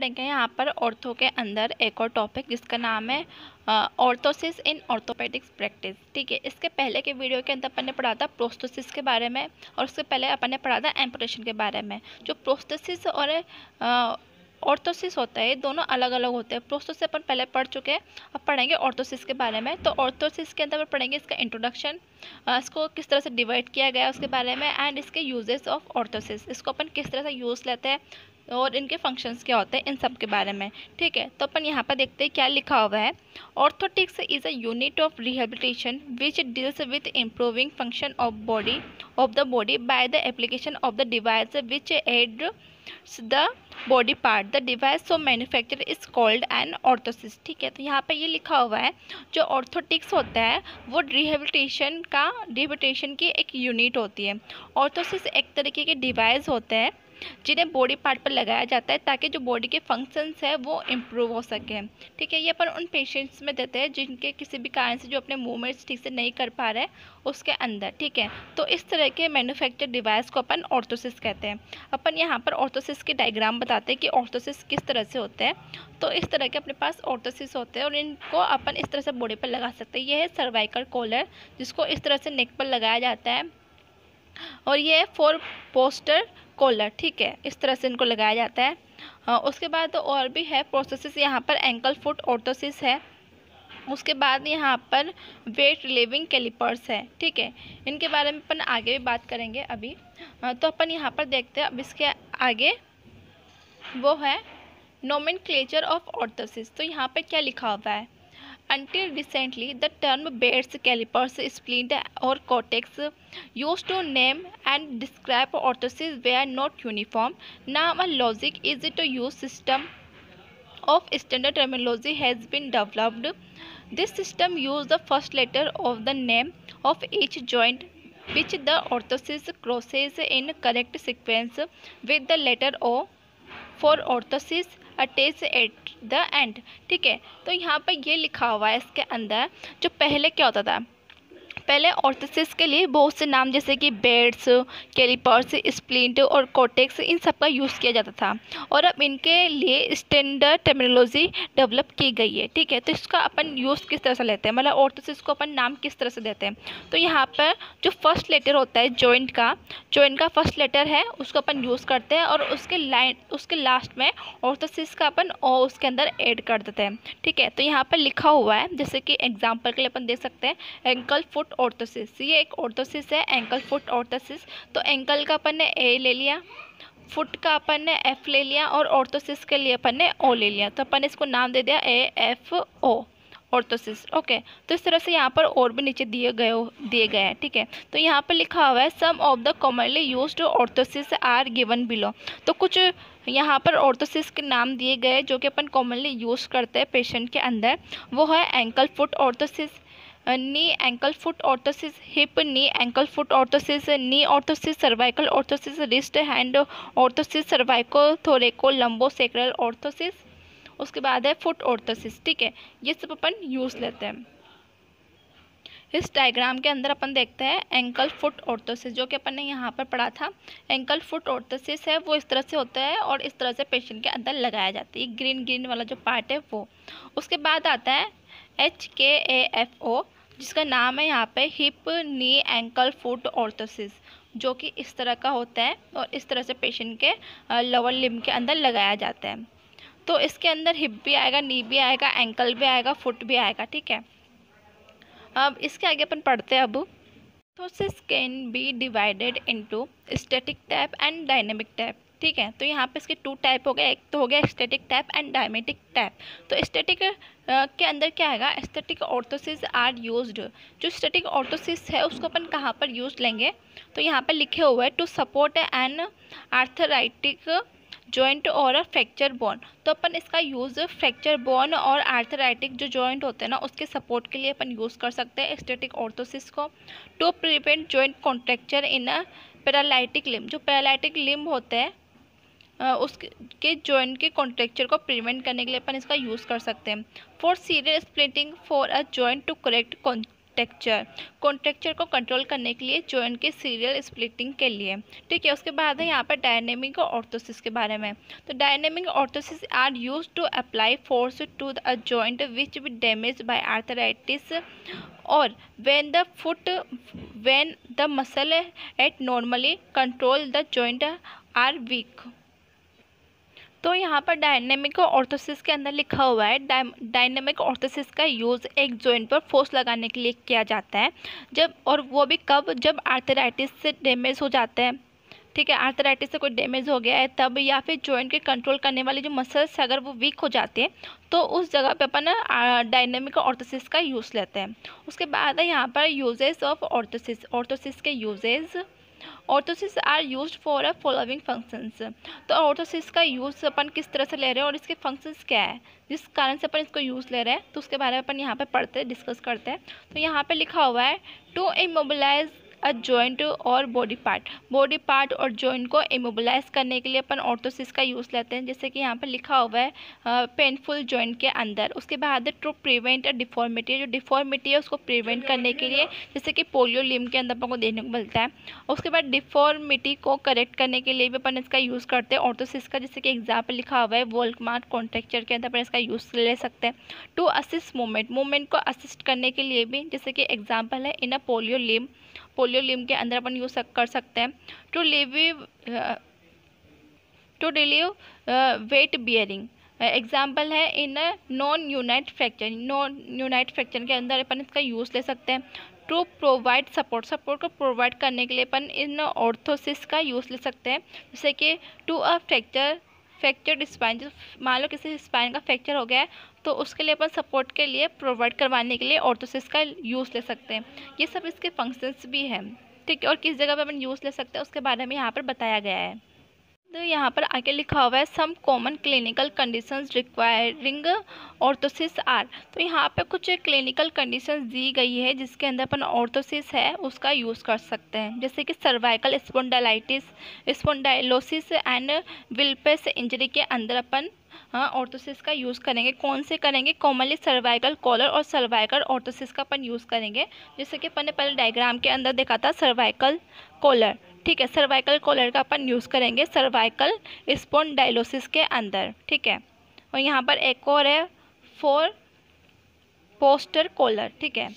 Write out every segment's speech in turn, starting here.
पढ़ेंगे यहाँ पर ऑर्थो के अंदर एक और टॉपिक जिसका नाम है ऑर्थोसिस इन ऑर्थोपेडिक्स प्रैक्टिस। ठीक है, इसके पहले के वीडियो के अंदर अपन ने पढ़ा था प्रोस्थेसिस के बारे में और उससे पहले अपन ने पढ़ा था एम्पुटेशन के बारे में। जो प्रोस्थेसिस और ऑर्थोसिस होता है ये दोनों अलग अलग होते हैं। प्रोस्थेसिस अपन पहले पढ़ चुके हैं, अब पढ़ेंगे ऑर्थोसिस के बारे में। तो ऑर्थोसिस के अंदर पढ़ेंगे इसका इंट्रोडक्शन, इसको किस तरह से डिवाइड किया गया है उसके बारे में, एंड इसके यूजेस ऑफ ऑर्थोसिस, इसको अपन किस तरह से यूज़ लेते हैं और इनके फंक्शंस क्या होते हैं, इन सब के बारे में। ठीक है, तो अपन यहाँ पर देखते हैं क्या लिखा हुआ है। Orthotics is a unit of rehabilitation which deals with improving function of the body by the application of the device which aids the body part. The device so manufacture is called an orthosis. ठीक है, तो यहाँ पे ये लिखा हुआ है जो ऑर्थोटिक्स होता है वो रिहेबिलिटेशन की एक यूनिट होती है। ऑर्थोसिस एक तरीके के डिवाइस होते हैं जिन्हें बॉडी पार्ट पर लगाया जाता है ताकि जो बॉडी के फंक्शंस है वो इम्प्रूव हो सके। ठीक है, ये अपन उन पेशेंट्स में देते हैं जिनके किसी भी कारण से जो अपने मूवमेंट्स ठीक से नहीं कर पा रहे उसके अंदर। ठीक है, तो इस तरह के मैन्युफैक्चर डिवाइस को अपन ऑर्थोसिस कहते हैं। अपन यहाँ पर ऑर्थोसिस के डायग्राम बताते हैं कि ऑर्थोसिस किस तरह से होते हैं। तो इस तरह के अपने पास ऑर्थोसिस होते हैं और इनको अपन इस तरह से बॉडी पर लगा सकते हैं। ये है सर्वाइकल कॉलर जिसको इस तरह से नेक पर लगाया जाता है, और ये है फोर पोस्टर कॉलर। ठीक है, इस तरह से इनको लगाया जाता है। उसके बाद और भी है प्रोसेसेस, यहाँ पर एंकल फुट ऑर्थोसिस है। उसके बाद यहाँ पर वेट रिलीविंग कैलिपर्स है। ठीक है, इनके बारे में अपन आगे भी बात करेंगे अभी। तो अपन यहाँ पर देखते हैं अब इसके आगे वो है नोमेनक्लेचर ऑफ ऑर्थोसिस। तो यहाँ पर क्या लिखा हुआ है। Until recently, the term Bates, calipers, splint or cortex used to name and describe orthosis were not uniform. Now a logic is to use system of standard terminology has been developed. This system uses the first letter of the name of each joint which the orthosis crosses in correct sequence with the letter O for orthosis attach at the end. ठीक है, तो यहाँ पर ये लिखा हुआ है इसके अंदर जो पहले क्या होता था, पहले ऑर्थोसिस के लिए बहुत से नाम जैसे कि बेड्स, कैलिपर्स, स्प्लिंट और कोटेक्स इन सब का यूज़ किया जाता था, और अब इनके लिए स्टैंडर्ड टर्मिनोलॉजी डेवलप की गई है। ठीक है, तो इसका अपन यूज़ किस तरह से लेते हैं, मतलब ऑर्थोसिस को अपन नाम किस तरह से देते हैं। तो यहाँ पर जो फर्स्ट लेटर होता है जॉइंट का फर्स्ट लेटर है उसको अपन यूज़ करते हैं, और उसके लास्ट में ऑर्थोसिस का अपन ओ उसके अंदर ऐड कर देते हैं। ठीक है, तो यहाँ पर लिखा हुआ है जैसे कि एग्जाम्पल के लिए अपन देख सकते हैं एंकल फुट ऑर्थोसिस। ये एक ऑर्थोसिस है एंकल फुट ऑर्थोसिस। तो एंकल का अपन ने ए ले लिया, फुट का अपन ने एफ ले लिया, और ऑर्थोसिस के लिए अपन ने ओ ले लिया। तो अपन इसको नाम दे दिया A F O orthosis. Okay, तो इस तरह से यहाँ पर और भी नीचे दिए गए हैं। ठीक है, तो यहाँ पर लिखा हुआ है some of the commonly used orthosis are given below. तो कुछ यहाँ पर ऑर्थोसिस के नाम दिए गए जो कि अपन कॉमनली यूज़ करते हैं पेशेंट के अंदर। वो है ankle foot orthosis, knee ankle foot orthosis, hip knee ankle foot orthosis, knee orthosis, cervical orthosis, wrist hand orthosis, cervico thoraco lumbo sacral orthosis. उसके बाद है फुट ऑर्थोसिस। ठीक है, ये सब अपन यूज़ लेते हैं। इस डायग्राम के अंदर अपन देखते हैं एंकल फुट ऑर्थोसिस जो कि अपन ने यहाँ पर पढ़ा था। एंकल फुट ऑर्थोसिस है वो इस तरह से होता है और इस तरह से पेशेंट के अंदर लगाया जाता है, ग्रीन वाला जो पार्ट है वो। उसके बाद आता है HKAFO जिसका नाम है यहाँ पे hip knee ankle foot orthosis, जो कि इस तरह का होता है और इस तरह से पेशेंट के लोअर लिम्ब के अंदर लगाया जाता है। तो इसके अंदर हिप भी आएगा, नी भी आएगा, एंकल भी आएगा, फुट भी आएगा। ठीक है, अब इसके आगे अपन पढ़ते हैं। अब orthosis can be divided into static type and dynamic type. ठीक है, तो यहाँ पे इसके टू टाइप हो गए, एक तो हो गया static type and dynamic type. तो स्टैटिक के अंदर क्या आएगा, स्टैटिक ऑर्थोसिस आर यूज्ड। जो स्टैटिक ऑर्थोसिस है उसको अपन कहाँ पर यूज लेंगे, तो यहाँ पर लिखे हुए हैं to support an arthritic joint और फ्रैक्चर बोन। तो अपन इसका यूज़ फ्रैक्चर बोन और आर्थराइटिक जो जॉइंट होते हैं ना उसके सपोर्ट के लिए अपन यूज़ कर सकते हैं स्टैटिक ऑर्थोसिस को। To prevent joint contracture in a paralytic limb, जो पैरालाइटिक लिम्ब होते हैं उसके जॉइंट के कॉन्ट्रैक्चर को प्रिवेंट करने के लिए अपन इसका यूज़ कर सकते हैं। For serial splinting for a joint to correct contracture को कंट्रोल करने के लिए, जॉइंट के सीरियल स्प्लिटिंग के लिए, ठीक है। उसके बाद है यहाँ पर डायनेमिक ऑर्थोसिस के बारे में। तो dynamic orthosis are use to apply force to the joint which be damage by arthritis और when the muscle at normally control the joint are weak। तो यहाँ पर डायनेमिक ऑर्थोसिस के अंदर लिखा हुआ है, डायनेमिक ऑर्थोसिस का यूज़ एक जॉइंट पर फोर्स लगाने के लिए किया जाता है, जब और वो भी कब, जब आर्थराइटिस से डैमेज हो जाता है, ठीक है। आर्थराइटिस से कोई डैमेज हो गया है तब, या फिर जॉइंट के कंट्रोल करने वाले जो मसल्स अगर वो वीक हो जाते हैं तो उस जगह पे अपन डायनेमिक ऑर्थोसिस का यूज़ लेते हैं। उसके बाद है यहाँ पर यूजेस ऑफ ऑर्थोसिस के uses. Orthosis are used for a following functions. तो ऑर्थोसिस का यूज़ अपन किस तरह से ले रहे हैं और इसके फंक्शंस क्या है, जिस कारण से अपन इसको यूज़ ले रहे हैं, तो उसके बारे में अपन यहाँ पे पढ़ते हैं, डिस्कस करते हैं। तो यहाँ पे लिखा हुआ है टू इमोबिलाइज अ जॉइंट और बॉडी पार्ट और जॉइंट को इमोबिलाइज करने के लिए अपन ऑर्थोसिस का यूज़ लेते हैं, जैसे कि यहाँ पर लिखा हुआ है पेनफुल जॉइंट के अंदर। उसके बाद टू प्रिवेंट अ डिफॉर्मिटी, जो डिफॉर्मिटी है उसको प्रिवेंट करने के लिए, जैसे कि पोलियो लिम्ब के अंदर अपन को देखने को मिलता है। उसके बाद डिफॉर्मिटी को करेक्ट करने के लिए भी अपन इसका यूज़ करते हैं ऑर्थोसिस का, जैसे कि एग्जाम्पल लिखा हुआ है वोल्कमार्ट कॉन्ट्रेक्चर के अंदर अपन इसका यूज़ ले सकते हैं। टू असिस्ट मूवमेंट को असिस्ट करने के लिए भी, जैसे कि एग्जाम्पल है इन अ पोलियो लिम्ब के अंदर अपन यूज कर सकते हैं। To relieve weight bearing, example है इन नॉन यूनाइट फ्रैक्चर के अंदर अपन इसका यूज़ ले सकते हैं। टू प्रोवाइड सपोर्ट को प्रोवाइड करने के लिए अपन इन ऑर्थोसिस का यूज़ ले सकते हैं, जैसे कि टू अ फ्रैक्चर्ड स्पाइन, मान लो किसी स्पाइन का फ्रैक्चर हो गया है तो उसके लिए अपन सपोर्ट के लिए प्रोवाइड करवाने के लिए ऑर्थोसिस का यूज़ ले सकते हैं। ये सब इसके फंक्शंस भी हैं, ठीक है। और किस जगह पे अपन यूज़ ले सकते हैं उसके बारे में यहाँ पर बताया गया है। तो यहाँ पर आगे लिखा हुआ है some common clinical conditions requiring orthosis are. तो यहाँ पे कुछ क्लिनिकल कंडीशंस दी गई है जिसके अंदर अपन ऑर्थोसिस है उसका यूज़ कर सकते हैं, जैसे कि सर्वाइकल स्पॉन्डाइलोसिस एंड विल्पेस इंजरी के अंदर अपन ऑर्थोसिस का यूज़ करेंगे। कौन से करेंगे, कॉमनली सर्वाइकल कॉलर और सर्वाइकल ऑर्थोसिस का अपन यूज़ करेंगे, जैसे कि अपन ने पहले डायग्राम के अंदर देखा था सर्वाइकल कॉलर, ठीक है। सर्वाइकल कॉलर का अपन यूज़ करेंगे सर्वाइकल स्पॉन्डाइलोसिस के अंदर, ठीक है। और यहाँ पर एक और है फॉर पोस्टर कॉलर, ठीक है।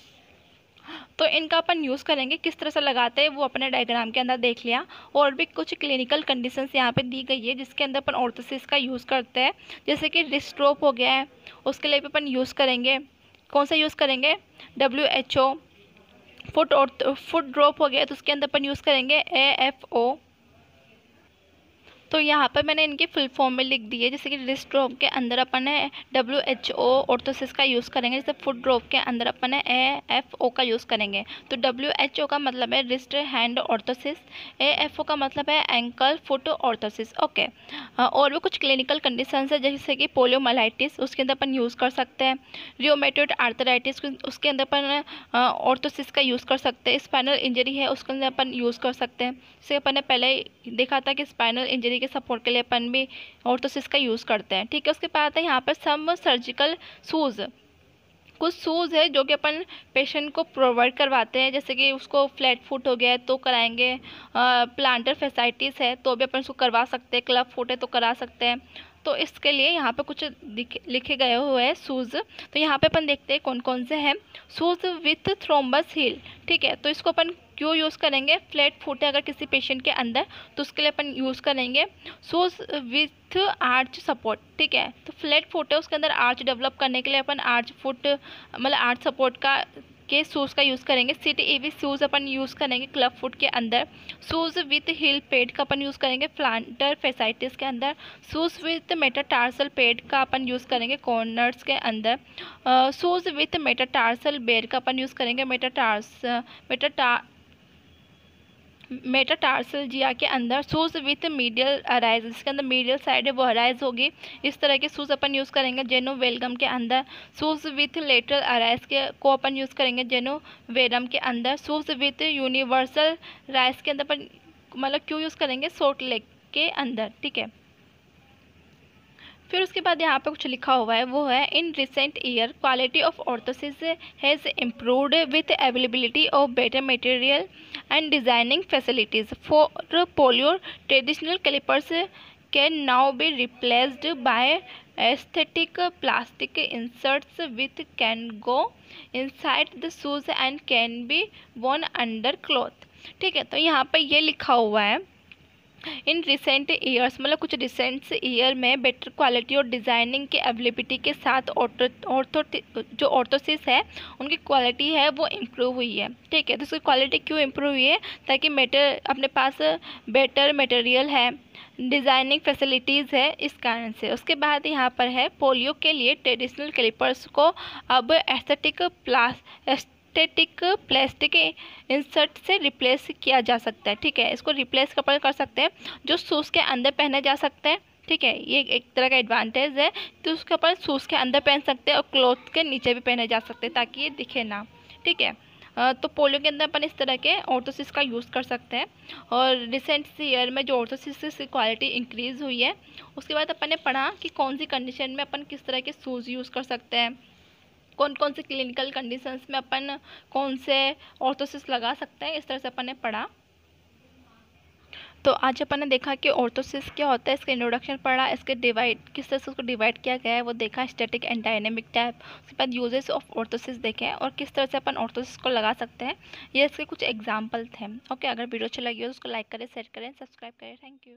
तो इनका अपन यूज़ करेंगे, किस तरह से लगाते हैं वो अपने डायग्राम के अंदर देख लिया। और भी कुछ क्लिनिकल कंडीशंस यहाँ पे दी गई है जिसके अंदर अपन ऑर्थोसिस का यूज़ करते हैं, जैसे कि रिस्ट ड्रॉप हो गया है उसके लिए भी अपन यूज़ करेंगे। कौन सा यूज़ करेंगे, WHO। फुट ड्रॉप हो गया तो उसके अंदर अपन यूज़ करेंगे AFO। तो यहाँ पर मैंने इनकी फुल फॉर्म में लिख दी है, जैसे कि रिस्ट ड्रॉप के अंदर अपन है WHO ऑर्थोसिस का यूज़ करेंगे, जैसे फुट ड्रॉप के अंदर अपन है AFO का यूज़ करेंगे। तो WHO का मतलब है रिस्ट हैंड ऑर्थोसिस, AFO का मतलब है एंकल फुट ऑर्थोसिस, ओके। और भी कुछ क्लिनिकल कंडीशंस है, जैसे कि पोलियोमाइलाइटिस उसके अंदर अपन यूज़ कर सकते हैं। रियोमेटॉइड आर्थराइटिस उसके अंदर अपन ऑर्थोसिस का यूज़ कर सकते हैं। स्पाइनल इंजरी है उसके अंदर अपन यूज़ कर सकते हैं, जैसे अपन ने पहले देखा था कि स्पाइनल इंजरी के सपोर्ट के लिए अपन भी ऑर्थोसिस का यूज़ करते हैं, ठीक है। उसके बाद है यहाँ पर सम सर्जिकल शूज़, कुछ शूज़ है जो कि अपन पेशेंट को प्रोवाइड करवाते हैं, जैसे कि उसको फ्लैट फुट हो गया है तो कराएंगे, प्लांटर फैसाइटिस है तो भी अपन उसको करवा सकते हैं, क्लब फुट है तो करा सकते हैं। तो इसके लिए यहाँ पे कुछ लिखे गए हुए हैं शूज़। तो यहाँ पे अपन देखते हैं कौन कौन से हैं। शूज़ विथ थ्रोम्बस हील, ठीक है। तो इसको अपन क्यों यूज़ करेंगे, फ्लैट फुट है अगर किसी पेशेंट के अंदर तो उसके लिए अपन यूज़ करेंगे शूज़ विथ आर्च सपोर्ट, ठीक है। तो फ्लैट फुट है उसके अंदर आर्च डेवलप करने के लिए अपन आर्च फुट मतलब आर्च सपोर्ट के शूज़ का यूज़ करेंगे। CTEV शूज़ अपन यूज़ करेंगे क्लब फुट के अंदर। शूज़ विथ हील पेड का अपन यूज़ करेंगे प्लांटर फैसाइटिस के अंदर। शूज़ विथ मेटाटार्सल पेड का अपन यूज़ करेंगे कॉर्नर्स के अंदर। शूज़ विथ मेटाटार्सल बेड का अपन यूज़ करेंगे मेटाटार्सल जिया के अंदर। शूज़ विथ मीडियल अराइज, जिसके अंदर मीडियल साइड है वो अराइज होगी, इस तरह के शूज़ अपन यूज़ करेंगे जेनोवेलगम के अंदर। शूज़ विथ लेटरल अराइज के को अपन यूज़ करेंगे जेनोवेरम के अंदर। शूज़ विथ यूनिवर्सल राइज के अंदर अपन मतलब क्यों यूज़ करेंगे शॉर्ट लेग के अंदर, ठीक है। फिर उसके बाद यहाँ पे कुछ लिखा हुआ है, वो है in recent year quality of orthosis has improved with availability of better material and designing facilities for polio traditional calipers can now be replaced by aesthetic plastic inserts with can go inside the shoes and can be worn under cloth। ठीक है, तो यहाँ पे ये लिखा हुआ है in recent years, मतलब कुछ रिसेंट ईयर में बेटर क्वालिटी और डिज़ाइनिंग के अवेलेबिलिटी के साथ जो ऑर्थोसिस है उनकी क्वालिटी है वो इम्प्रूव हुई है। ठीक है, तो उसकी क्वालिटी क्यों इम्प्रूव हुई है? ताकि अपने पास बेटर मटेरियल है, डिज़ाइनिंग फैसिलिटीज़ है, इस कारण से। उसके बाद यहाँ पर है पोलियो के लिए ट्रेडिशनल कैलिपर्स को अब एस्थेटिक प्लास्टिक इंसर्ट से रिप्लेस किया जा सकता है। ठीक है, इसको रिप्लेस कर सकते हैं, जो शूज़ के अंदर पहने जा सकते हैं। ठीक है, ये एक तरह का एडवांटेज है, तो उसके ऊपर शूज़ के अंदर पहन सकते हैं और क्लॉथ के नीचे भी पहने जा सकते हैं ताकि ये दिखे ना। ठीक है, तो पोलियो के अंदर अपन इस तरह के ऑर्थोसिस का यूज़ कर सकते हैं। और रिसेंट ईयर में जो ऑर्थोसिस की क्वालिटी इंक्रीज़ हुई है, उसके बाद अपन ने पढ़ा कि कौन सी कंडीशन में अपन किस तरह के शूज़ यूज़ कर सकते हैं, कौन कौन से क्लिनिकल कंडीशंस में अपन कौन से ऑर्थोसिस लगा सकते हैं, इस तरह से अपन ने पढ़ा। तो आज अपन ने देखा कि ऑर्थोसिस क्या होता है, इसका इंट्रोडक्शन पढ़ा, इसके किस तरह से उसको डिवाइड किया गया है वो देखा, स्टैटिक एंड डायनेमिक टाइप। उसके बाद यूजेस ऑफ ऑर्थोसिस देखे और किस तरह से अपन ऑर्थोसिस को लगा सकते हैं, ये इसके कुछ एग्जाम्पल थे। ओके, अगर वीडियो अच्छी लगी हो तो उसको लाइक करें, शेयर करें, सब्सक्राइब करें। Thank you.